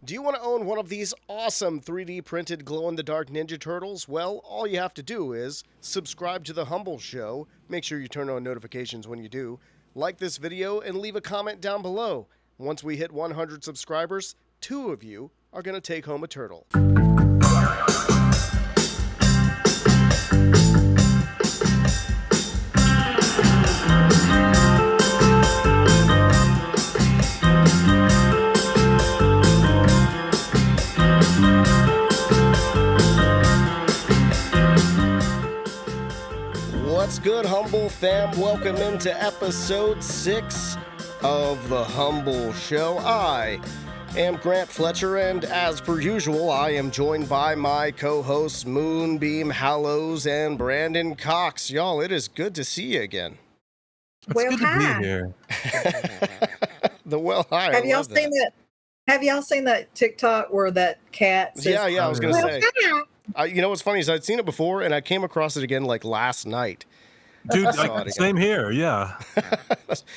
Do you want to own one of these awesome 3D printed glow-in-the-dark Ninja Turtles? Well, all you have to do is subscribe to The Humbl Show, make sure you turn on notifications when you do, like this video, and leave a comment down below. Once we hit 100 subscribers, 2 of you are going to take home a turtle. What's good, Humbl fam? Welcome into episode 6 of The Humbl Show. I am Grant Fletcher, and as per usual, I am joined by my co-hosts Moonbeam, Hallows, and Brandon Cox. Y'all, it is good to see you again. It's good to be here. Hi. Have y'all seen that? Have y'all seen that TikTok where that cat says, Yeah, I was going to say. hi? You know what's funny is I'd seen it before, and I came across it again like last night. Dude, same here, yeah.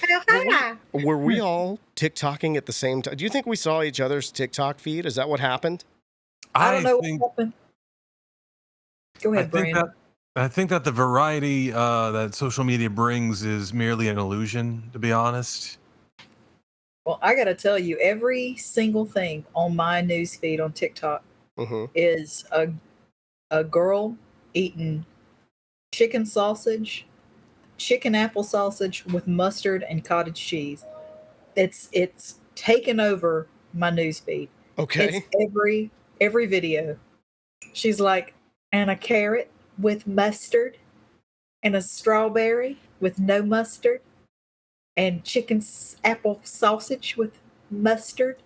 Hi. Were we all TikToking at the same time? Do you think we saw each other's TikTok feed? Is that what happened? I don't know what happened. Go ahead, Brandon. I think that the variety that social media brings is merely an illusion, to be honest. Well, I got to tell you, every single thing on my news feed on TikTok is a girl eating chicken sausage, chicken apple sausage with mustard and cottage cheese. It's taken over my news feed. Okay. It's every video. She's like, and a carrot with mustard, and a strawberry with no mustard, and chicken apple sausage with mustard.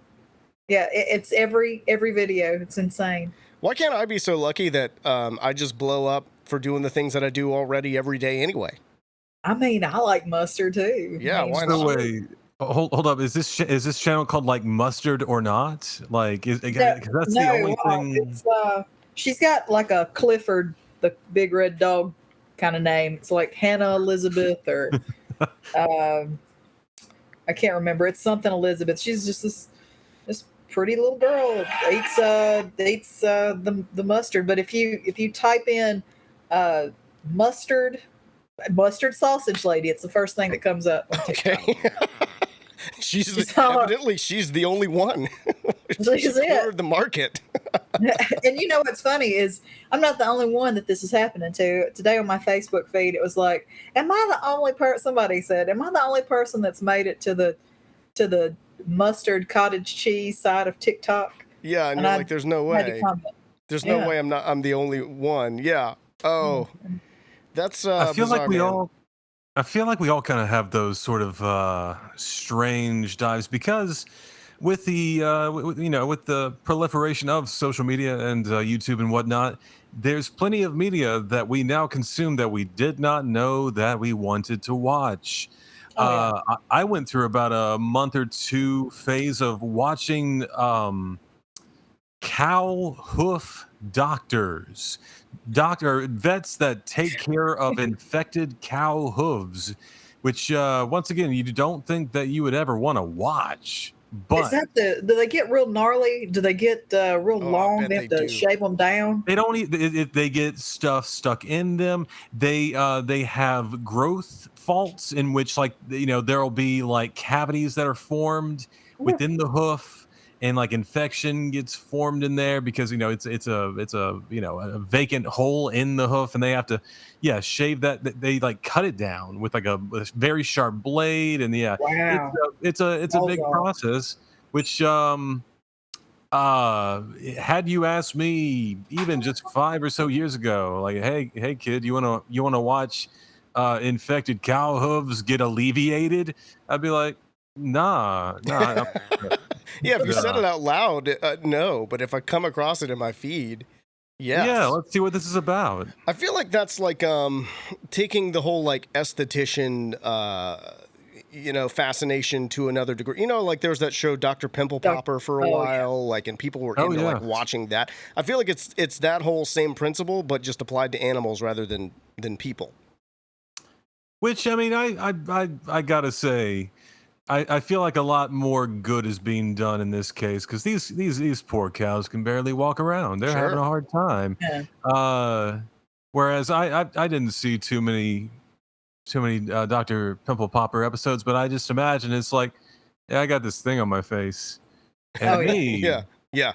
Yeah, it's every video. It's insane. Why can't I be so lucky that I just blow up for doing the things that I do already every day anyway? I mean, I like mustard too. Yeah, why not? Wait, hold up. Is this channel called like Mustard or Not? Like, that's the only thing. It's, she's got like a Clifford, the big red dog kind of name. It's like Hannah Elizabeth or I can't remember. It's something Elizabeth. She's just this pretty little girl eats the mustard. But if you type in mustard sausage lady, it's the first thing that comes up on TikTok. Okay. Evidently she's the only one. She's cornered the market. And you know what's funny is I'm not the only one that this is happening to. Today on my Facebook feed, it was like, am I the only person? Somebody said, am I the only person that's made it to the mustard cottage cheese side of TikTok? Yeah, and you're like, there's no way. There's no way I'm the only one. Yeah. Oh, that's I feel bizarre, like we man. all. I feel like we all kind of have those sort of strange dives because with the with the proliferation of social media and YouTube and whatnot, there's plenty of media that we now consume that we did not know that we wanted to watch. I went through about a month or two phase of watching cow hoof doctors. Vets that take care of infected cow hooves, which once again you don't think that you would ever want to watch. But is that do they get real gnarly? Do they get real long? They have to shave them down. They don't if they get stuff stuck in them. They have growth faults in which, like, there'll be like cavities that are formed within the hoof. And like infection gets formed in there because it's a vacant hole in the hoof, and they have to shave that. They like cut it down with like a very sharp blade, and wow. it's a big process. Which had you asked me even just 5 or so years ago, like, hey kid, you wanna watch infected cow hooves get alleviated? I'd be like, nah. Yeah, if you said it out loud, no. But if I come across it in my feed, yes. Yeah, let's see what this is about. I feel like that's like taking the whole like esthetician, fascination to another degree. Like there was that show Dr. Pimple Popper for a while, like, and people were into like watching that. I feel like it's that whole same principle, but just applied to animals rather than people. Which, I mean, I gotta say, I feel like a lot more good is being done in this case because these poor cows can barely walk around. They're having a hard time. Yeah. Whereas I didn't see too many Dr. Pimple Popper episodes, but I just imagine it's like, yeah, I got this thing on my face. And Yeah.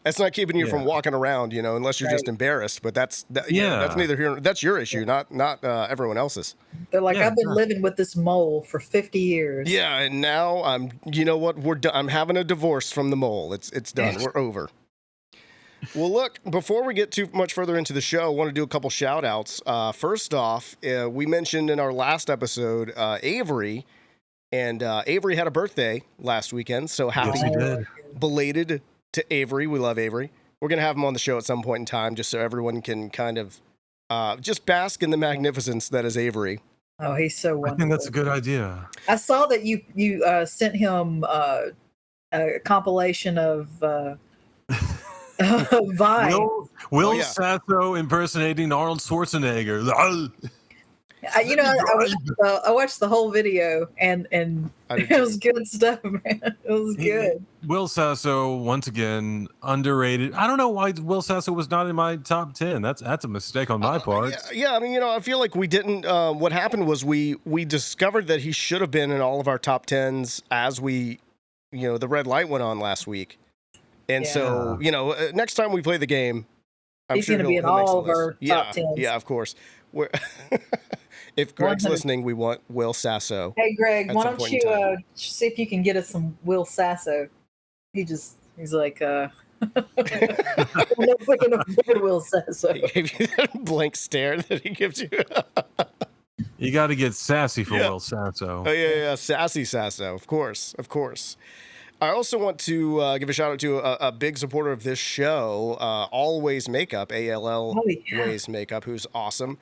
That's not keeping you from walking around, unless you're just embarrassed. But that's neither here. That's your issue, not everyone else's. They're like, I've been living with this mole for 50 years. Yeah, and now you know what? We're done. I'm having a divorce from the mole. It's done. We're over. Well, look, before we get too much further into the show, I want to do a couple shout outs. First off, we mentioned in our last episode, Avery, and Avery had a birthday last weekend. So happy belated to Avery. We love Avery. We're going to have him on the show at some point in time just so everyone can kind of just bask in the magnificence that is Avery. Oh, he's so wonderful. I think that's a good idea. I saw that you sent him a compilation of Vine. Will Sasso impersonating Arnold Schwarzenegger. I watched the whole video and it was good stuff, man. It was good. Will Sasso, once again, underrated. I don't know why Will Sasso was not in my top 10. That's a mistake on my part. Yeah, I mean, I feel like we didn't. What happened was we discovered that he should have been in all of our top 10s as the red light went on last week. And so, next time we play the game, he's going to be in all of our top 10s. Yeah, of courrise. If Greg's listening, we want Will Sasso. Hey, Greg, why don't you see if you can get us some Will Sasso? He's like, I'm not looking afford Will Sasso. He gave you that blank stare that he gives you. You got to get sassy for Will Sasso. Oh, yeah, sassy Sasso, of course. I also want to give a shout out to a big supporter of this show, Always Makeup, ALL Ways Makeup, who's awesome.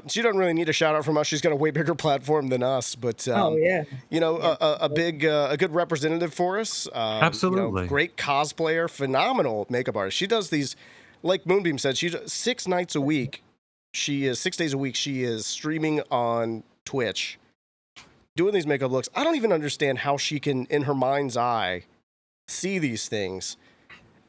She doesn't really need a shout out from us. She's got a way bigger platform than us, but a good representative for us. Absolutely, great cosplayer, phenomenal makeup artist. She does these, like Moonbeam said, she does 6 nights a week. She is 6 days a week. She is streaming on Twitch, doing these makeup looks. I don't even understand how she can, in her mind's eye, see these things,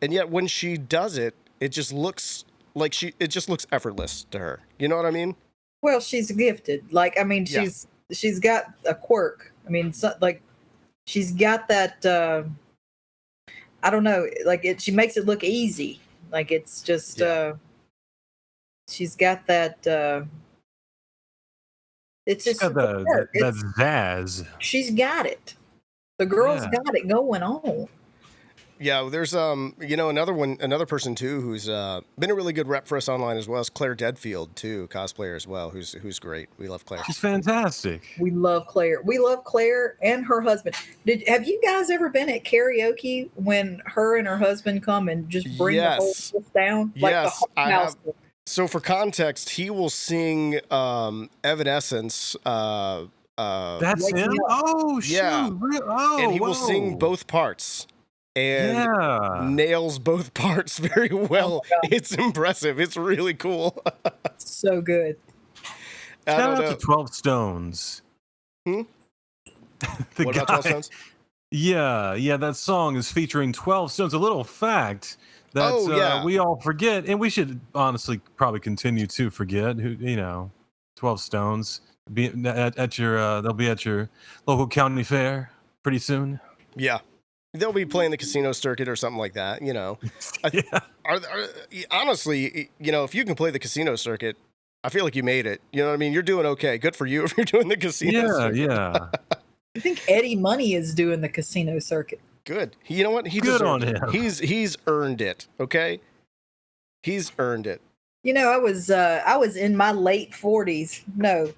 and yet when she does it, it just looks like it just looks effortless to her. You know what I mean? Well, she's gifted. She's got a quirk. I mean, she's got that. I don't know. She makes it look easy. Like it's just. She's got that. It's just that zazz. She's got it. The girl's got it going on. Yeah, there's another person too who's been a really good rep for us online as well as Claire Deadfield too, cosplayer as well, who's great. We love Claire. She's fantastic. We love Claire. We love Claire and her husband. Have you guys ever been at karaoke when her and her husband come and just bring the whole house down? Yes, I have. So for context, he will sing Evanescence. That's him? Oh, shoot. Yeah. And he will sing both parts. And nails both parts very well. It's impressive. It's really cool. So good. Shout out to 12 Stones. What about 12 Stones? Yeah, that song is featuring 12 Stones. A little fact that we all forget, and we should honestly probably continue to forget. 12 Stones they'll be at your local county fair pretty soon. Yeah. They'll be playing the casino circuit or something like that, Honestly, if you can play the casino circuit, I feel like you made it. You know what I mean? You're doing okay. Good for you if you're doing the casino circuit. Yeah. I think Eddie Money is doing the casino circuit. Good. You know what? He good on him. He's earned it. Okay. He's earned it. I was in my late 40s. No,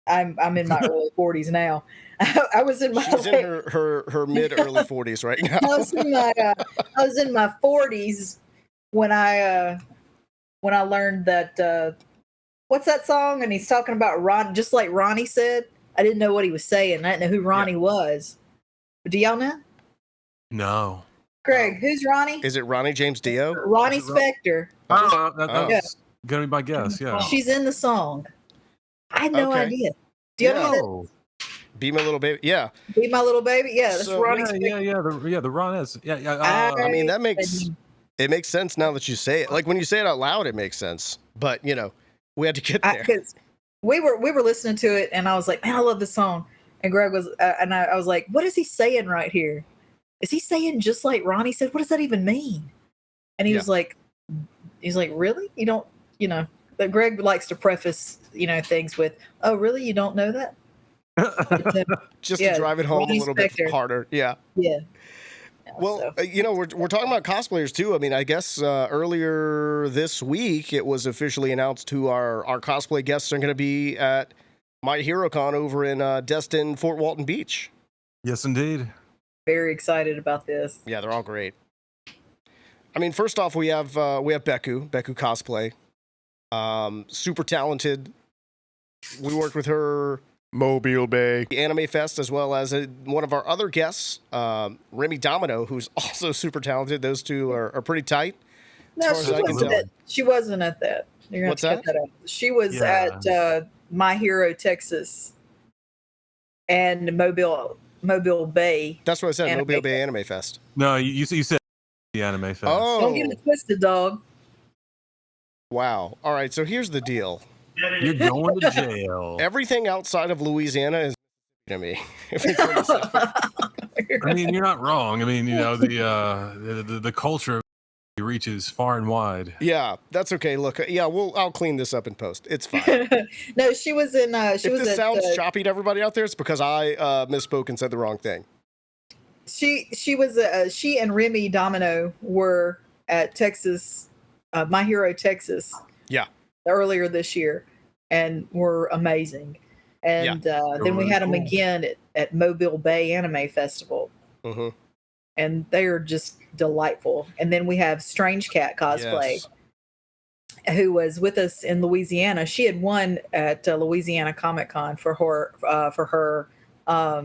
I'm in my early 40s now. I was in my. She's in her mid early 40s right now. I was in my 40s when I learned that what's that song? And he's talking about Ron, just like Ronnie said. I didn't know what he was saying. I didn't know who Ronnie was. But do y'all know? No. Greg, who's Ronnie? Is it Ronnie James Dio? Ronnie Spector. That's gonna be my guess. Yeah. She's in the song. I had no idea. Do you know that? Be My Little Baby. Yeah. Be My Little Baby. Yeah, that's So- Ronnie. The Ron is. Yeah. I mean, that makes sense now that you say it. Like when you say it out loud, it makes sense. But we had to get there. Because we were listening to it, and I was like, man, I love this song. And Greg was, and I was like, what is he saying right here? Is he saying just like Ronnie said? What does that even mean? And he was like, really? You don't, that Greg likes to preface, things with, oh, really? You don't know that? Just to drive it home Ronnie a little bit harder. Yeah. Yeah. Well, we're talking about cosplayers too. I mean, I guess earlier this week it was officially announced who our cosplay guests are going to be at My Hero Con over in Destin, Fort Walton Beach. Yes, indeed. Very excited about this. Yeah, they're all great. I mean, first off, we have Beku Cosplay, super talented. We worked with her. Mobile Bay Anime Fest, as well as one of our other guests, Remy Domino, who's also super talented. Those two are pretty tight. No, she wasn't at that. You're gonna What's have to cut that out. She was at My Hero Texas and Mobile Bay. That's what I said. Anime Mobile Bay Fest. Anime Fest. No, you said the Anime Fest. Oh, Don't get it twisted, dog. Wow. All right. So here's the deal. You're going to jail. Everything outside of Louisiana is to me. If it's what you say. I mean, you're not wrong. I mean, the culture reaches far and wide. Yeah, that's okay. Look, I'll clean this up in post. It's fine. No, she was in. She if was. This sounds choppy to everybody out there, it's because I misspoke and said the wrong thing. She was. She and Remy Domino were at Texas, My Hero Texas. Yeah. Earlier this year, and were amazing. And then we had them again at Mobile Bay Anime Festival. Mm-hmm. And they are just delightful. And then we have Strange Cat Cosplay, who was with us in Louisiana. She had won at Louisiana Comic Con for her. I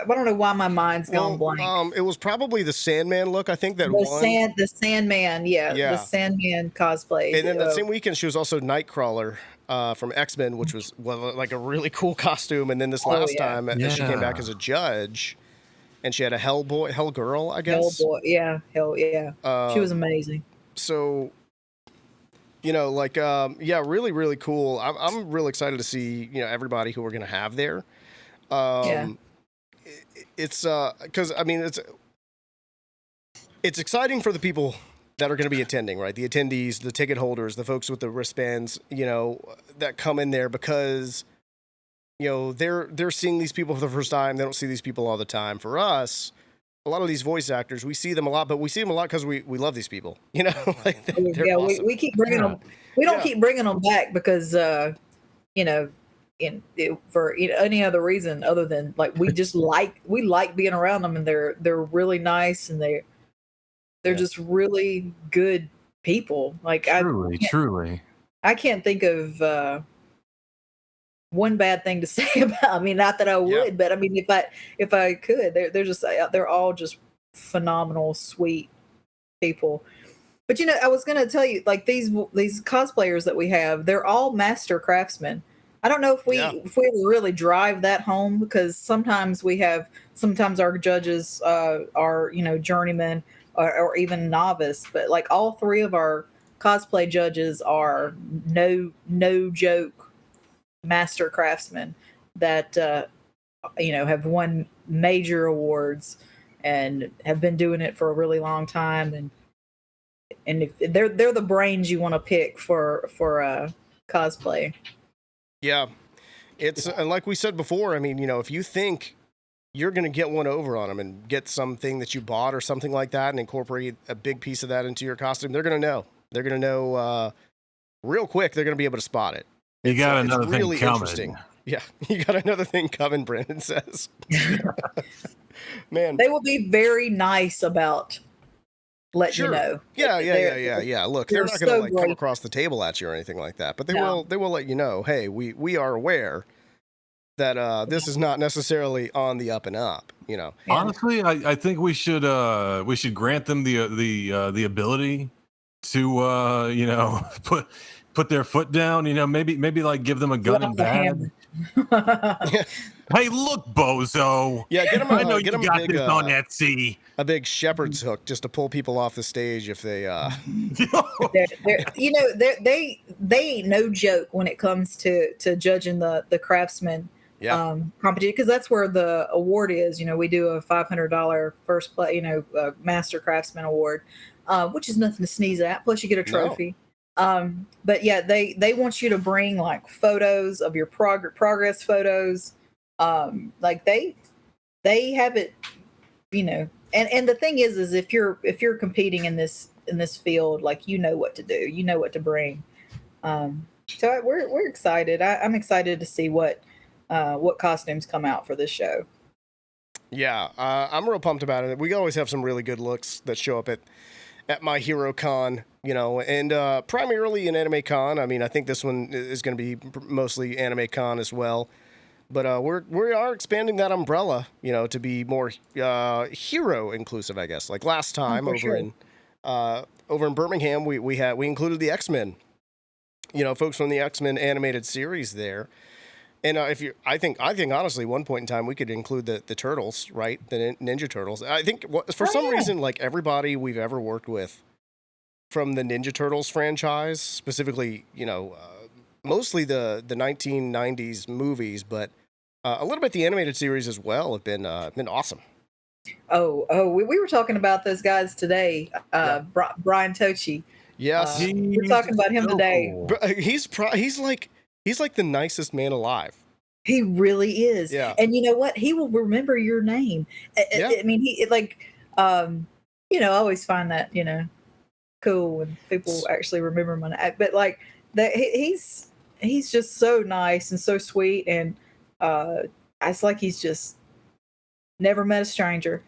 don't know why my mind's gone blank. It was probably the Sandman look. I think that the Sandman, the Sandman cosplay. And then that same weekend, she was also Nightcrawler from X-Men, which was like a really cool costume. And then this last time, she came back as a judge, and she had a Hell Girl, I guess. Hell yeah. She was amazing. So, really, really cool. I'm really excited to see everybody who we're gonna have there. It's because it's exciting for the people that are going to be attending, right? The attendees, the ticket holders, the folks with the wristbands, that come in there because they're seeing these people for the first time. They don't see these people all the time. For us, a lot of these voice actors, we see them a lot, but we see them a lot because we love these people. They're awesome. we keep bringing them. We don't keep bringing them back because for any other reason other than like we just like being around them, and they're really nice, and they're just really good people. Like truly, I can't think of one bad thing to say about. I mean, not that I would, but I mean, if I could, they're all just phenomenal, sweet people. But I was going to tell you, like these cosplayers that we have, they're all master craftsmen. I don't know if we really drive that home, because sometimes our judges are journeymen or even novice, but like all three of our cosplay judges are no joke master craftsmen that have won major awards and have been doing it for a really long time, and if they're the brains you want to pick for cosplay. Yeah, and like we said before, I mean, if you think you're going to get one over on them and get something that you bought or something like that and incorporate a big piece of that into your costume, they're going to know. They're going to know real quick. They're going to be able to spot it. You got another thing really coming. Interesting. Yeah, you got another thing coming, Brandon says. Man. They will be very nice about letting you know. Yeah. Look, they're not going to come across the table at you or anything like that, but they will let you know, hey, we are aware that this is not necessarily on the up and up, Honestly, I think we should grant them the ability to put their foot down, maybe like give them a gun and badge. Hey, look, bozo. Yeah, get him. I know Get you him got a big, this on Etsy. a big shepherd's hook just to pull people off the stage if they. They ain't no joke when it comes to judging the craftsman competition, because that's where the award is. We do a $500 first place, master craftsman award, which is nothing to sneeze at. Plus, you get a trophy. But yeah, they want you to bring like photos of your progress photos. Like they have it, and the thing is if you're competing in this field, like, what to do, what to bring. So we're excited. I'm excited to see what costumes come out for this show. Yeah, I'm real pumped about it. We always have some really good looks that show up at My Hero Con, and primarily in Anime Con. I mean, I think this one is going to be mostly Anime Con as well. But we are expanding that umbrella, to be more hero inclusive, I guess. Like last time over in Birmingham, we included the X-Men, folks from the X-Men animated series there. And I think honestly, one point in time we could include the Turtles, right? The Ninja Turtles. I think for some reason, like everybody we've ever worked with from the Ninja Turtles franchise, specifically, mostly the 1990s movies, but a little bit the animated series as well have been awesome. We were talking about those guys today. Brian Tochi. Yes, we're talking about him today. He's like the nicest man alive. He really is. Yeah. And you know what? He will remember your name. I mean, I always find that, cool when people actually remember my name. But like that, he's just so nice and so sweet. And it's like he's just never met a stranger.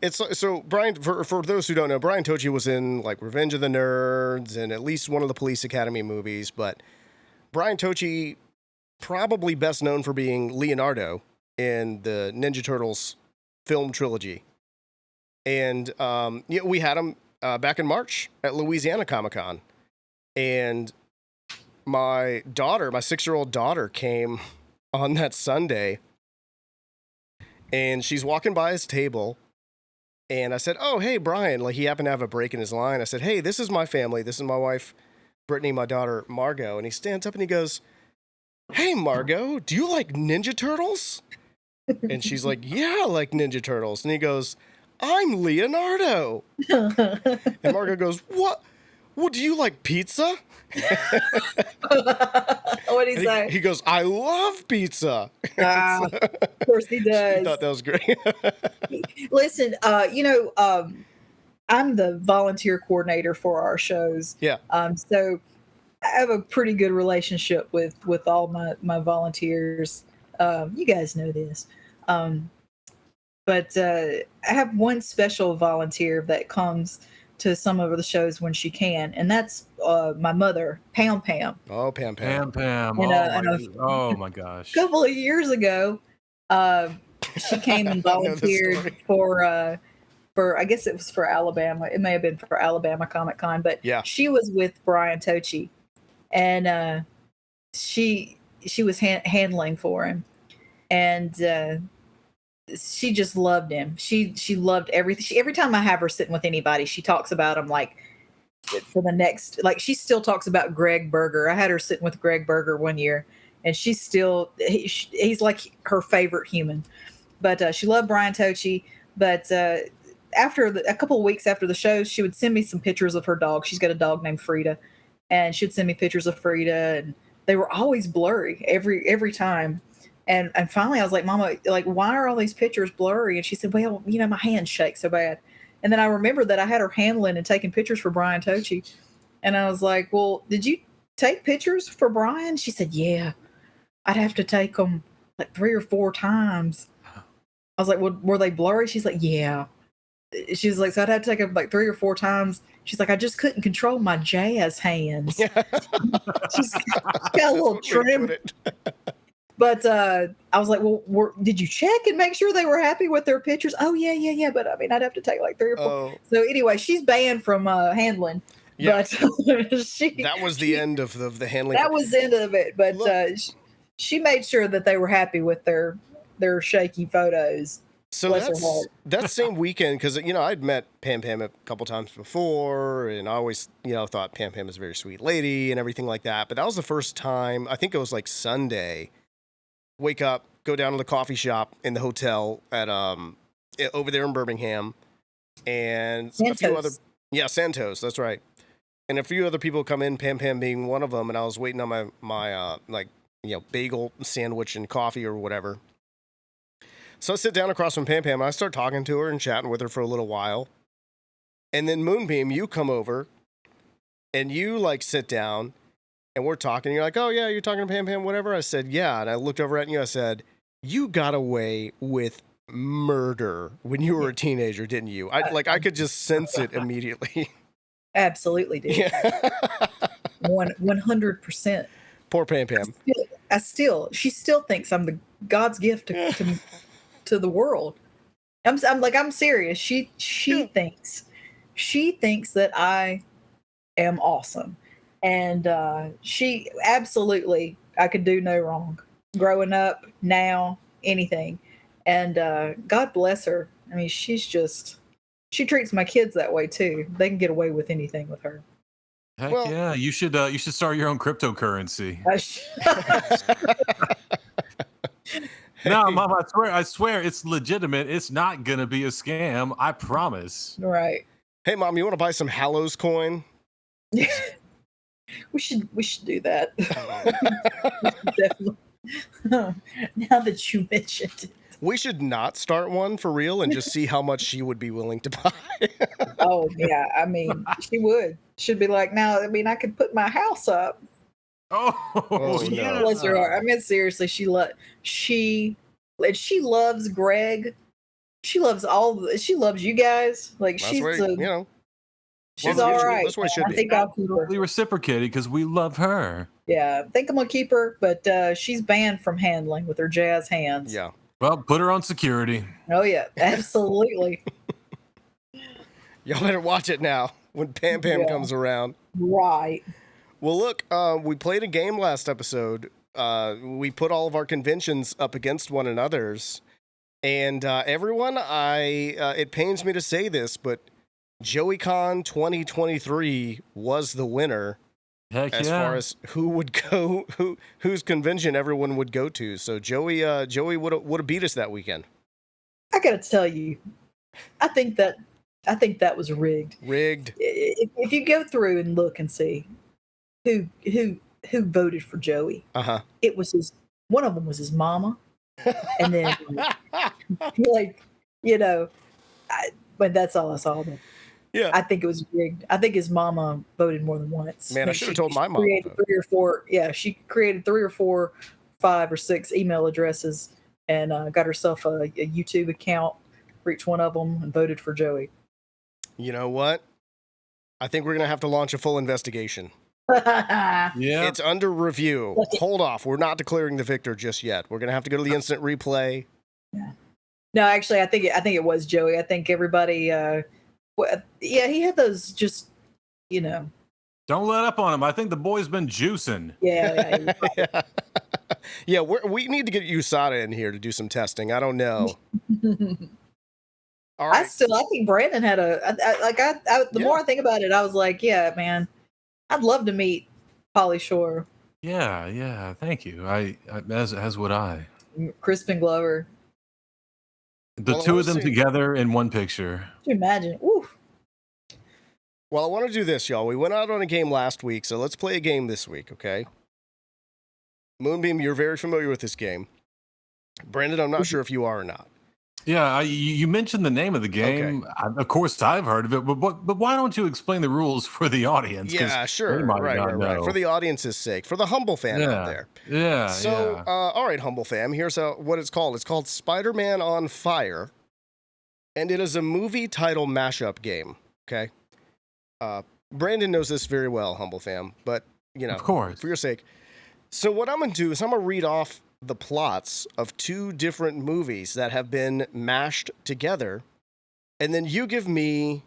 It's so Brian, for those who don't know, Brian Tochi was in like Revenge of the Nerds and at least one of the Police Academy movies, but Brian Tochi, probably best known for being Leonardo in the Ninja Turtles film trilogy. And we had him back in March at Louisiana Comic-Con. And my 6-year-old daughter came on that Sunday. And she's walking by his table. And I said, "Oh, hey, Brian." Like, he happened to have a break in his line. I said, "Hey, this is my family. This is my wife, Brittany, my daughter, Margot." And he stands up and he goes, "Hey, Margot, do you like Ninja Turtles?" And she's like, "Yeah, I like Ninja Turtles." And he goes, "I'm Leonardo." And Margot goes, "What? Well, do you like pizza?" What'd he say? He goes, "I love pizza." Of course he does. I thought that was great. Listen, I'm the volunteer coordinator for our shows. Yeah. So I have a pretty good relationship with all my volunteers. You guys know this. But I have one special volunteer that comes to some of the shows when she can, and that's my mother, Pam. Oh, Pam. Oh my gosh. A couple of years ago, she came and volunteered for I guess it was for Alabama. It may have been for Alabama Comic Con, but yeah, she was with Brian Tochi, and she was handling for him, and she just loved him. She loved everything. Every time I have her sitting with anybody, she talks about him like for the next. Like, she still talks about Greg Berger. I had her sitting with Greg Berger one year, and she's still he's like her favorite human. But she loved Brian Tochi. But after a couple of weeks after the show, she would send me some pictures of her dog. She's got a dog named Frida, and she'd send me pictures of Frida, and they were always blurry every time. And finally I was like, "Mama, like, why are all these pictures blurry?" And she said, "Well, my hands shake so bad." And then I remembered that I had her handling and taking pictures for Brian Tochi. And I was like, "Well, did you take pictures for Brian?" She said, "Yeah, I'd have to take them like 3 or 4 times." I was like, "Well, were they blurry?" She's like, "Yeah." She was like, "So I'd have to take them like 3 or 4 times." She's like, "I just couldn't control my jazz hands." She's got a little trim. But I was like, "Well, did you check and make sure they were happy with their pictures?" "Oh, yeah. But I mean, I'd have to take like 3 or 4. Oh. So anyway, she's banned from handling. Yeah. But that was the end of the handling. That was the end of it. But she made sure that they were happy with their shaky photos. So Bless her heart. that same weekend, because I'd met Pam Pam a couple times before, and I always thought Pam Pam was a very sweet lady and everything like that. But that was the first time. I think it was like Sunday. Wake up, go down to the coffee shop in the hotel at over there in Birmingham, and a few other Santos. That's right. And a few other people come in, Pam Pam being one of them, and I was waiting on my bagel sandwich and coffee or whatever. So I sit down across from Pam Pam, and I start talking to her and chatting with her for a little while. And then Moonbeam, you come over, and you sit down, and we're talking. You're like, "Oh yeah, you're talking to Pam Pam, whatever." I said, "Yeah," and I looked over at you. I said, "You got away with murder when you were a teenager, didn't you?" I could just sense it immediately. Absolutely did. Yeah. 100%. Poor Pam Pam. She still thinks I'm the God's gift to the world. I'm serious. She thinks that I am awesome, and she absolutely, I could do no wrong. Growing up, now, anything, and God bless her. I mean, she treats my kids that way too. They can get away with anything with her. Heck yeah, you should start your own cryptocurrency. No, Mom, I swear it's legitimate. It's not gonna be a scam. I promise. Right. Hey, Mom, you want to buy some Hallows coin? We should do that. Definitely. Now that you mentioned it. We should not start one for real and just see how much she would be willing to buy. Oh yeah, I mean, she would. She'd be like, "Now, I mean, I could put my house up." Oh yeah. Bless her heart. I mean, seriously, she loves Greg. She loves you guys. Like, That's she's where, she's all right. That's what it should I be. think I'll keep her. We reciprocated because we love her. Yeah, I think I'm gonna keep her, but she's banned from handling with her jazz hands. Yeah. Well, put her on security. Oh yeah, absolutely. Y'all better watch it now when Pam Pam comes around. Right. Well, look, we played a game last episode. We put all of our conventions up against one another's. And everyone, it pains me to say this, but JoeyCon 2023 was the winner. Heck as yeah. far as who would go, whose convention everyone would go to. So Joey would have beat us that weekend. I gotta tell you, I think that was rigged. Rigged. If you go through and look and see who voted for Joey, it was one of them was his mama, and then but that's all I saw. But yeah, I think it was rigged. I think his mama voted more than once. Man, I should have told my mom. She created 3 or 4, 5 or 6 email addresses and got herself a YouTube account for each one of them and voted for Joey. You know what? I think we're going to have to launch a full investigation. Yeah. It's under review. Hold off. We're not declaring the victor just yet. We're going to have to go to the instant replay. Yeah. No, actually, I think it was Joey. I think everybody, he had those just, Don't let up on him. I think the boy's been juicing. Yeah. Yeah, we need to get USADA in here to do some testing. I don't know. All right. I think Brandon had the more I think about it, I was like, yeah, man, I'd love to meet Pauly Shore. Yeah. Thank you. I as would I. Crispin Glover. The two of them together in one picture. Can you imagine? Ooh. Well, I want to do this, y'all. We went out on a game last week, so let's play a game this week, okay? Moonbeam, you're very familiar with this game. Brandon, I'm not sure if you are or not. Yeah, you mentioned the name of the game. Okay. Of course, I've heard of it, but why don't you explain the rules for the audience? Yeah, sure. Right. For the audience's sake, for the Humbl fan out there. Yeah. So, all right, Humbl fam, here's what it's called. It's called Spider-Man on Fire, and it is a movie title mashup game. Okay. Brandon knows this very well, Humbl fam, but of course, for your sake. So what I'm gonna do is I'm gonna read off the plots of 2 different movies that have been mashed together, and then you give me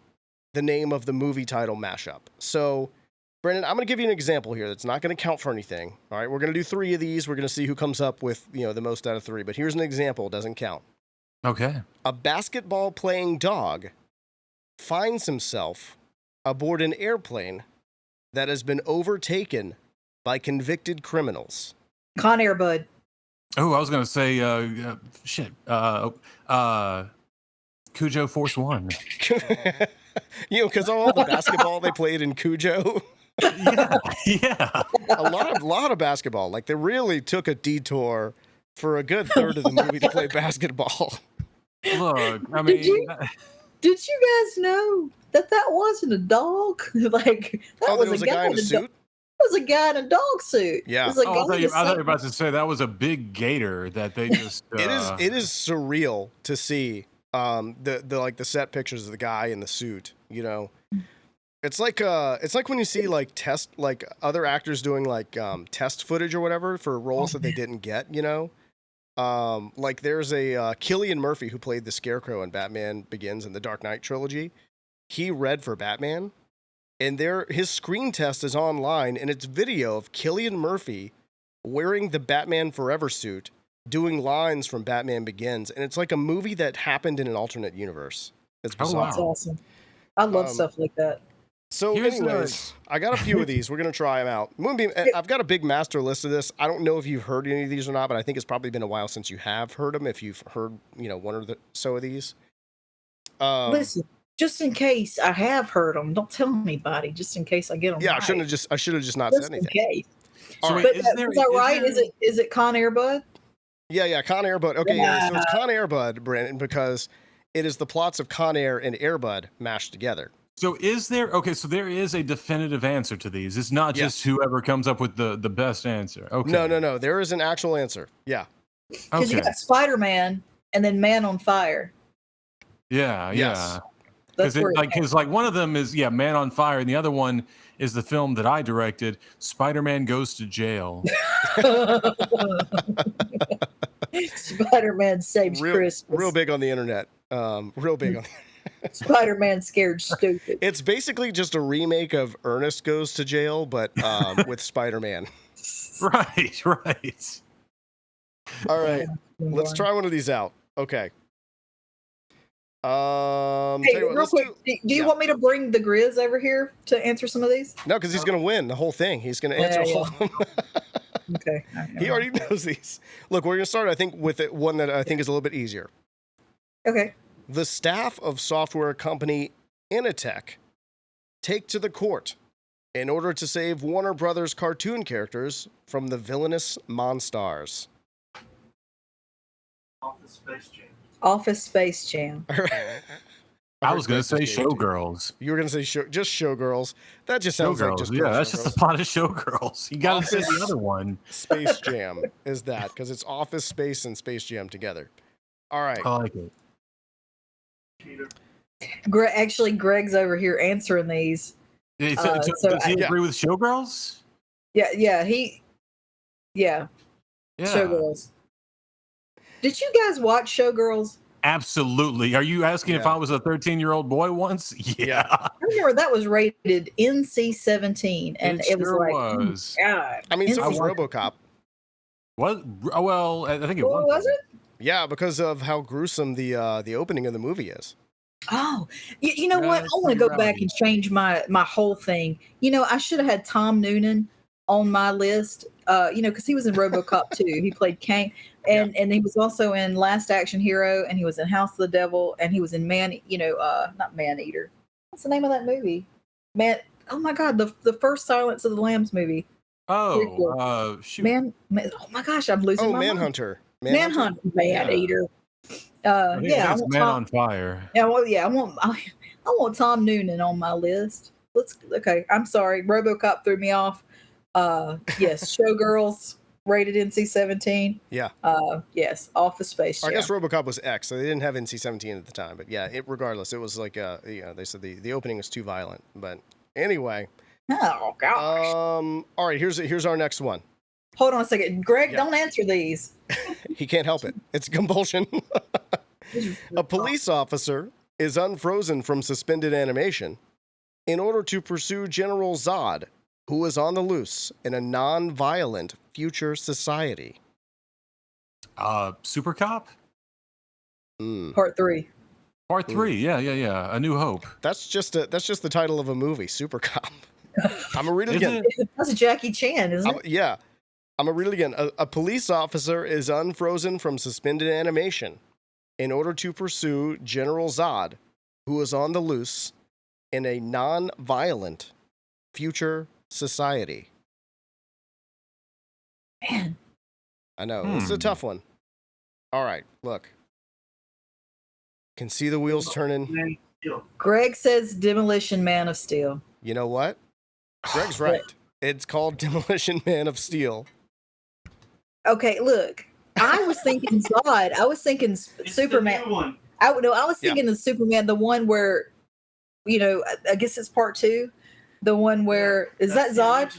the name of the movie title mashup. So Brandon, I'm going to give you an example here that's not going to count for anything. All right, we're going to do 3 of these. We're going to see who comes up with, the most out of 3. But here's an example. It doesn't count. Okay. A basketball-playing dog finds himself aboard an airplane that has been overtaken by convicted criminals. Con Air Bud. Oh, I was gonna say, shit. Cujo Force One. Because all the basketball they played in Cujo. Yeah. a lot of basketball. Like they really took a detour for a good third of the movie to play basketball. Look, I mean, Did you guys know that wasn't a dog? Like that there was a guy in a suit. It was a guy in a dog suit. Yeah. It was a I guy thought in you a suit. were about to say that was a big gator that they just. It is surreal to see the set pictures of the guy in the suit. It's like when you see other actors doing test footage or whatever for roles that they didn't get. There's a Cillian Murphy who played the Scarecrow in Batman Begins and the Dark Knight trilogy. He read for Batman, and his screen test is online, and it's video of Cillian Murphy wearing the Batman Forever suit, doing lines from Batman Begins, and it's like a movie that happened in an alternate universe. It's bizarre. That's awesome. I love stuff like that. So anyways, I got a few of these. We're going to try them out. Moonbeam, I've got a big master list of this. I don't know if you've heard any of these or not, but I think it's probably been a while since you have heard them, if you've heard, one or so of these. Listen, just in case I have heard them, don't tell anybody, just in case I get them. Yeah, right. I should have just not just said anything. In case. So But is that right? Is it Con Air Bud? Yeah, Con Air Bud. Okay, so it's Con Air Bud, Brandon, because it is the plots of Con Air and Air Bud mashed together. So so there is a definitive answer to these. It's not just whoever comes up with the best answer. Okay. No. There is an actual answer. Yeah. Because you got Spider-Man and then Man on Fire. Yeah, yes. Because one of them is Man on Fire, and the other one is the film that I directed, Spider-Man Goes to Jail. Spider-Man Saves Christmas. Real big on the internet. Real big on the Spider-Man Scared Stupid. It's basically just a remake of Ernest Goes to Jail, but with Spider-Man. Right. All right, let's try one of these out. Okay. Hey, real quick, do you want me to bring the Grizz over here to answer some of these? No, because he's going to win the whole thing. He's going to answer all of them. Okay. He already knows these. Look, we're going to start, I think, with one that I think is a little bit easier. Okay. The staff of software company Initech take to the court in order to save Warner Brothers cartoon characters from the villainous Monstars. Office Space Jam. I was going to say Showgirls. You were going to say just Showgirls. That just sounds like just that's just the plot of Showgirls. You got to say the other one. Space Jam is that, because it's Office Space and Space Jam together. All right. I like it. Actually, Greg's over here answering these. Does he agree with Showgirls? Yeah. Showgirls. Did you guys watch Showgirls? Absolutely. Are you asking if I was a 13-year-old boy once? Yeah. I remember that was rated NC-17, and it was like, was. Oh, God. I mean, so was RoboCop. What? Oh, well, I think it was it? Yeah, because of how gruesome the opening of the movie is. Oh, you know what? I want to go back and change my whole thing. I should have had Tom Noonan on my list. Because he was in RoboCop 2. He played Kane, and he was also in Last Action Hero, and he was in House of the Devil, and he was in not Man-Eater. What's the name of that movie? Oh my God, the first Silence of the Lambs movie. Oh, shoot. Oh my gosh, I'm losing my Manhunter. mind. Manhunter, Man-Eater. I want Man on Fire. Yeah, well, yeah, I want Tom Noonan on my list. Okay, I'm sorry, RoboCop threw me off. Yes, Showgirls rated NC-17. Yeah. Yes, Office Space Jam. I guess RoboCop was X, so they didn't have NC-17 at the time. But yeah, regardless, it was like they said the opening was too violent. But anyway. Oh gosh. All right, here's our next one. Hold on a second, Greg. Don't answer these. He can't help it. It's compulsion. A police officer is unfrozen from suspended animation in order to pursue General Zod who is on the loose in a non-violent future society? Super Cop? Part 3. Part 3, yeah. A New Hope. That's just the title of a movie, Super Cop. I'm gonna read it again. That's Jackie Chan, isn't it? Yeah. I'm gonna read it again. A police officer is unfrozen from suspended animation in order to pursue General Zod, who is on the loose in a non-violent future society. Man. I know. This is a tough one. All right, look. Can see the wheels turning. Greg says Demolition Man of Steel. You know what? Greg's right. It's called Demolition Man of Steel. Okay, look. I was thinking Zod. I was thinking Superman. I was thinking the Superman, the one where, I guess it's part 2. The one where that Zod?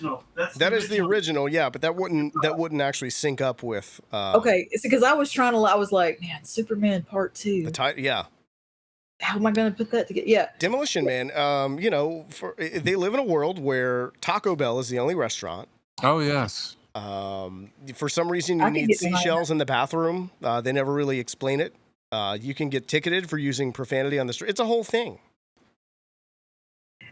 That is the original, yeah, but that wouldn't actually sync up with. Okay, it's because I was like, man, Superman part 2. The title, yeah. How am I going to put that together? Yeah. Demolition Man. They live in a world where Taco Bell is the only restaurant. Oh yes. For some reason, you need seashells in the bathroom. They never really explain it. You can get ticketed for using profanity on the street. It's a whole thing.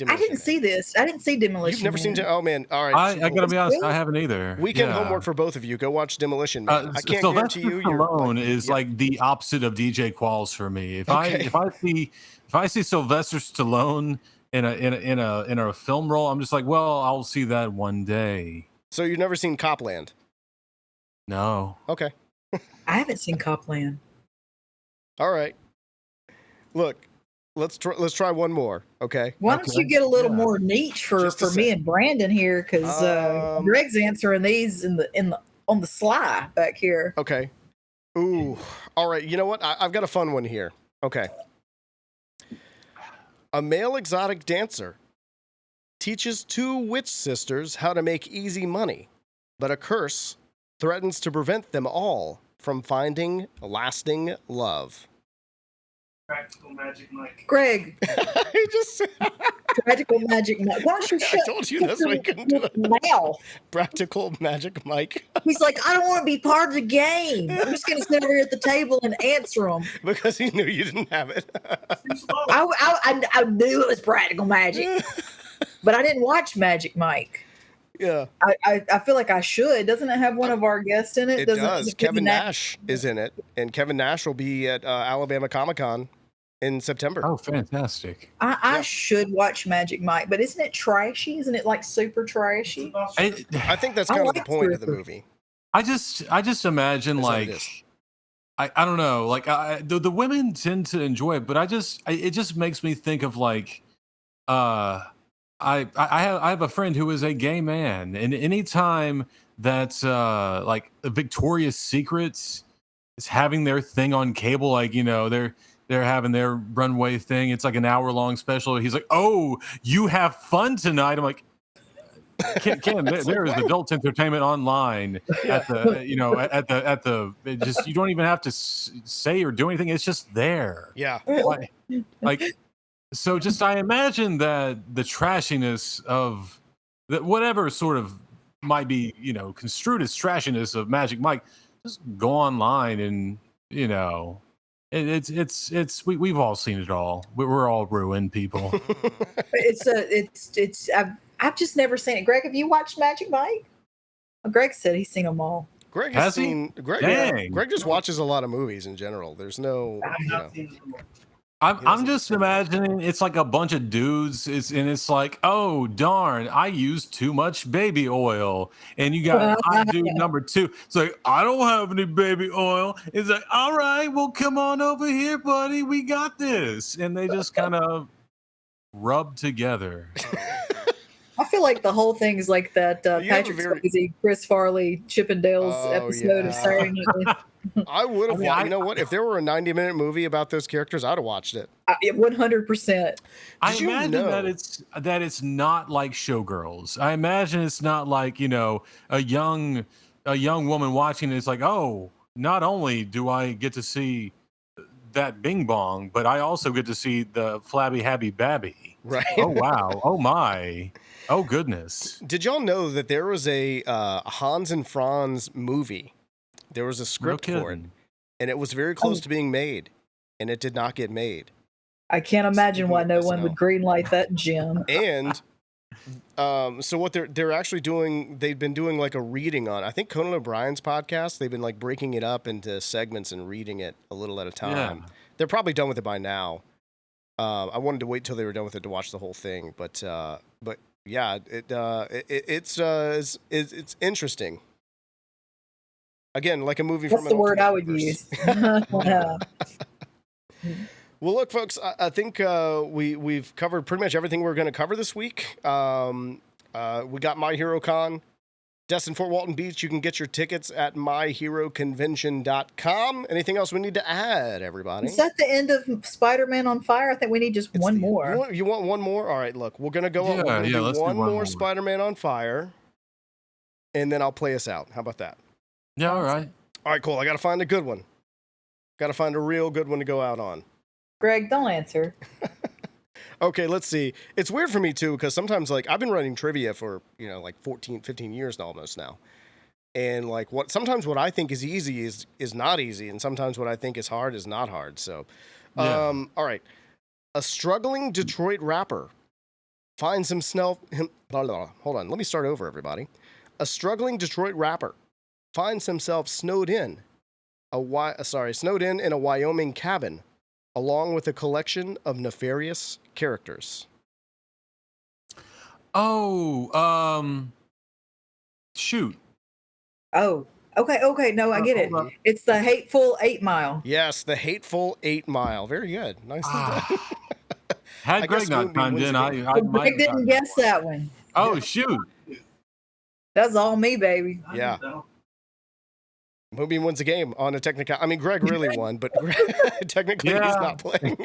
I didn't see this. I didn't see Demolition. You've never Man. seen? Oh man! All right, I gotta be honest. I haven't either. Weekend homework for both of you. Go watch Demolition Man. I can't guarantee you. Alone is like the opposite of DJ Qualls for me. If I see Sylvester Stallone in a film role, I'm just like, well, I'll see that one day. So you've never seen Copland? No. Okay. I haven't seen Copland. All right. Look, let's try one more. Okay. Why don't you get a little more niche for me and Brandon here? Because Greg's answering these on the sly back here. Okay. Ooh. All right. You know what? I've got a fun one here. Okay. A male exotic dancer teaches 2 witch sisters how to make easy money, but a curse threatens to prevent them all from finding lasting love. Practical Magic Mike. Greg. He just Practical Magic Mike. Why don't you shut I told you that's why you couldn't do it. Mouth. Practical Magic Mike. He's like, I don't want to be part of the game. I'm just going to sit over here at the table and answer them. Because he knew you didn't have it. I knew it was Practical Magic, but I didn't watch Magic Mike. Yeah. I feel like I should. Doesn't it have one of our guests in it? It does. Kevin Nash is in it, and Kevin Nash will be at Alabama Comic-Con in September. Oh, fantastic. I should watch Magic Mike, but isn't it trashy? Isn't it like super trashy? I think that's kind of the point of the movie. I just imagine like I don't know, like the women tend to enjoy it, but it just makes me think of like I have a friend who is a gay man, and anytime that like Victoria's Secrets is having their thing on cable, like they're having their runway thing, it's like an hour-long special. He's like, "Oh, you have fun tonight." I'm like, Ken, there is adult entertainment online at the just you don't even have to say or do anything. It's just there. Yeah. Like so just I imagine that the trashiness of that whatever sort of might be, construed as trashiness of Magic Mike, just go online and we've all seen it all. We're all ruined people. I've just never seen it. Greg, have you watched Magic Mike? Greg said he's seen them all. Greg has seen. Greg just watches a lot of movies in general. There's no. I'm just imagining it's like a bunch of dudes. It's like, oh darn, I used too much baby oil, and you got hot dude number 2. It's like, I don't have any baby oil. It's like, all right, well come on over here, buddy, we got this, and they just kind of rub together. I feel like the whole thing is like that Patrick Swayze, Chris Farley, Chippendales episode of Saturday Night. I would have watched. You know what? If there were a 90-minute movie about those characters, I'd have watched it. 100%. I imagine that it's not like Showgirls. I imagine it's not like a young woman watching it. It's like, oh, not only do I get to see that Bing Bong, but I also get to see the Flabby Habby Babby. Right. Oh wow! Oh my! Oh goodness! Did y'all know that there was a Hans and Franz movie? There was a script for it, and it was very close to being made, and it did not get made. I can't imagine why no one would greenlight that gem. And so what they're actually doing, they've been doing like a reading on, I think Conan O'Brien's podcast. They've been like breaking it up into segments and reading it a little at a time. Yeah. They're probably done with it by now. I wanted to wait till they were done with it to watch the whole thing, but yeah, it's interesting. Again, like a movie That's from the an word I alternate would universe. use. Well, look, folks, I think we've covered pretty much everything we're going to cover this week. We got My Hero Con, Destin Fort Walton Beach. You can get your tickets at myheroconvention.com. Anything else we need to add, everybody? Is that the end of Spider-Man on Fire? I think we need just one more. You want one more? All right, look, we're going to go Yeah, we're gonna do let's do one one more more. Spider-Man on Fire, and then I'll play us out. How about that? Yeah, all right. All right, cool. I got to find a good one. Got to find a real good one to go out on. Greg, don't answer. Okay, let's see. It's weird for me too, because sometimes like I've been running trivia for, like 14, 15 years almost now. And like sometimes what I think is easy is not easy, and sometimes what I think is hard is not hard. So Yeah. all right. A struggling Detroit rapper finds himself hold on, let me start over, everybody. A struggling Detroit rapper finds himself snowed in in a Wyoming cabin, along with a collection of nefarious characters. Oh, shoot. Oh, okay. No, I get it. Hold up. It's the Hateful 8 Mile. Yes, the Hateful 8 Mile. Very good. Nicely done. Had I Greg guess not Moonbeam chimed wins in, the I game. might Greg have didn't gotten guess one. that one. Oh shoot! That's all me, baby. Yeah. Moonbeam wins the game on a technical. I mean, Greg really won, but technically he's Yeah. not playing.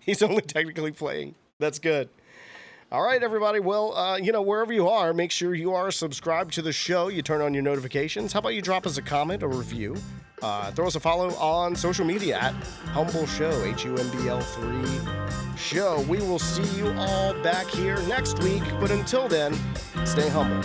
He's only technically playing. That's good. All right, everybody. Well, wherever you are, make sure you are subscribed to the show. You turn on your notifications. How about you drop us a comment or review? Throw us a follow on social media at Humbl Show, HUMBL3 Show. We will see you all back here next week. But until then, stay humble.